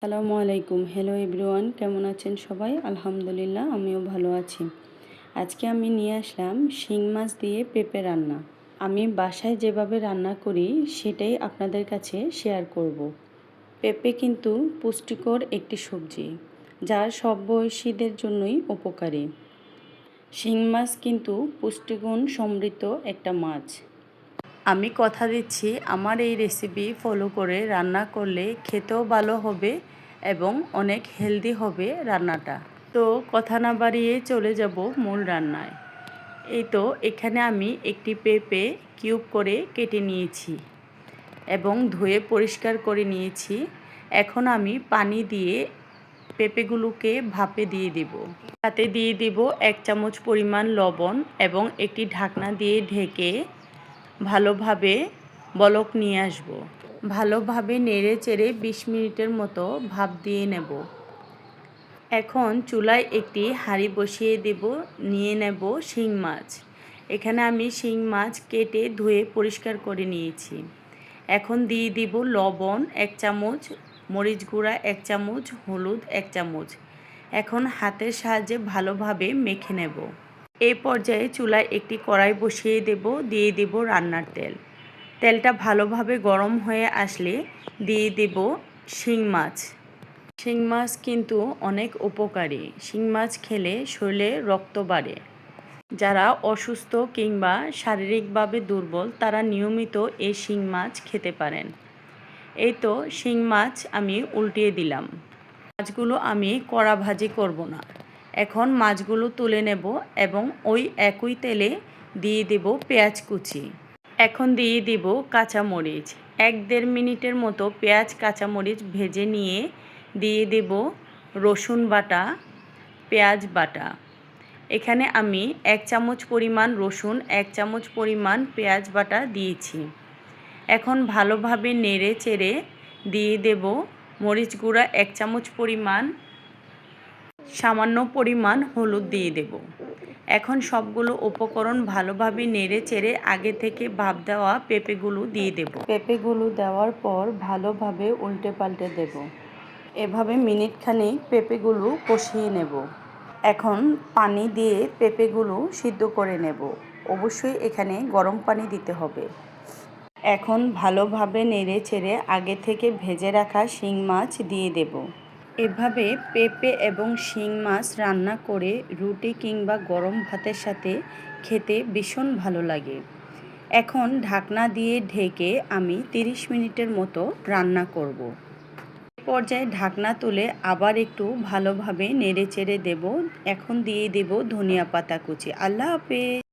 আসসালামু আলাইকুম। Hello everyone, কেমন আছেন সবাই? আলহামদুলিল্লাহ, আমিও ভালো আছি। আজকে আমি নিয়ে আসলাম শিং মাছ দিয়ে পেঁপে রান্না। আমি বাসায় যেভাবে রান্না করি সেটাই আপনাদের কাছে শেয়ার করব। পেঁপে কিন্তু পুষ্টিকর একটি সবজি, যা সব বয়সীদের জন্যই উপকারী। শিং মাছ কিন্তু পুষ্টিগুণ সমৃদ্ধ একটা মাছ। আমি কথা দিচ্ছি, আমার এই রেসিপি ফলো করে রান্না করলে খেতেও ভালো হবে এবং অনেক হেলদি হবে রান্নাটা। তো কথা না বাড়িয়ে চলে যাব মূল রান্নায়। এই তো এখানে আমি একটি পেঁপে কিউব করে কেটে নিয়েছি এবং ধুয়ে পরিষ্কার করে নিয়েছি। এখন আমি পানি দিয়ে পেঁপেগুলোকে ভাপে দিয়ে দিব। তাতে দিয়ে দিব 1 চামচ পরিমাণ লবণ এবং একটি ঢাকনা দিয়ে ঢেকে ভালোভাবে বলক নিয়ে আসব। ভালোভাবে নেড়ে চেড়ে 20 মিনিটের মতো ভাপ দিয়ে নেব। এখন চুলায় একটি হাঁড়ি বসিয়ে নিয়ে নেব শিং মাছ। এখানে আমি শিং মাছ কেটে ধুয়ে পরিষ্কার করে নিয়েছি। এখন দিয়ে দিব লবণ 1 চামচ, মরিচ গুঁড়া 1 চামচ, হলুদ 1 চামচ। এখন হাতের সাহায্যে ভালোভাবে মেখে নেব। এই পর্যায়ে চুলায় একটি কড়াই বসিয়ে দিয়ে দেব রান্নার তেল। তেলটা ভালোভাবে গরম হয়ে আসলে দিয়ে দেব শিং মাছ। শিং মাছ কিন্তু অনেক উপকারী। শিং মাছ খেলে শরীরে রক্ত বাড়ে। যারা অসুস্থ কিংবা শারীরিকভাবে দুর্বল তারা নিয়মিত এই শিং মাছ খেতে পারেন। এই তো শিং মাছ আমি উল্টিয়ে দিলাম। মাছগুলো আমি কড়া ভাজি করব না। এখন মাছগুলো তুলে নেব এবং ওই একই তেলে দিয়ে দেব পেঁয়াজ কুচি। এখন দিয়ে দিব কাঁচামরিচ। 1-1.5 মিনিটের মতো পেঁয়াজ কাঁচামরিচ ভেজে নিয়ে দিয়ে দেব রসুন বাটা, পেঁয়াজ বাটা। এখানে আমি 1 চামচ পরিমাণ রসুন, 1 চামচ পরিমাণ পেঁয়াজ বাটা দিয়েছি। এখন ভালোভাবে নেড়ে চেড়ে দিয়ে দেব মরিচ গুঁড়া 1 চামচ পরিমাণ, সামান্য পরিমাণ হলুদ দিয়ে দেব। এখন সবগুলো উপকরণ ভালোভাবে নেড়ে চেড়ে আগে থেকে ভাপ দেওয়া পেঁপেগুলো দিয়ে দেব। পেঁপেগুলো দেওয়ার পর ভালোভাবে উল্টে পাল্টে দেব। এভাবে মিনিটখানেক পেঁপেগুলো কষিয়ে নেব। এখন পানি দিয়ে পেঁপেগুলো সিদ্ধ করে নেব। অবশ্যই এখানে গরম পানি দিতে হবে। এখন ভালোভাবে নেড়ে চেড়ে আগে থেকে ভেজে রাখা শিং মাছ দিয়ে দেব। এভাবে পেঁপে এবং শিং মাছ রান্না করে রুটি কিংবা গরম ভাতের সাথে খেতে ভীষণ ভালো লাগে। এখন ঢাকনা দিয়ে ঢেকে আমি 30 মিনিটের মতো রান্না করব। পর্যায়ে ঢাকনা তুলে আবার একটু ভালোভাবে নেড়ে চেড়ে দেব। এখন দিয়ে দেব ধনিয়া পাতা কুচি। আল্লাহ হাফেজ।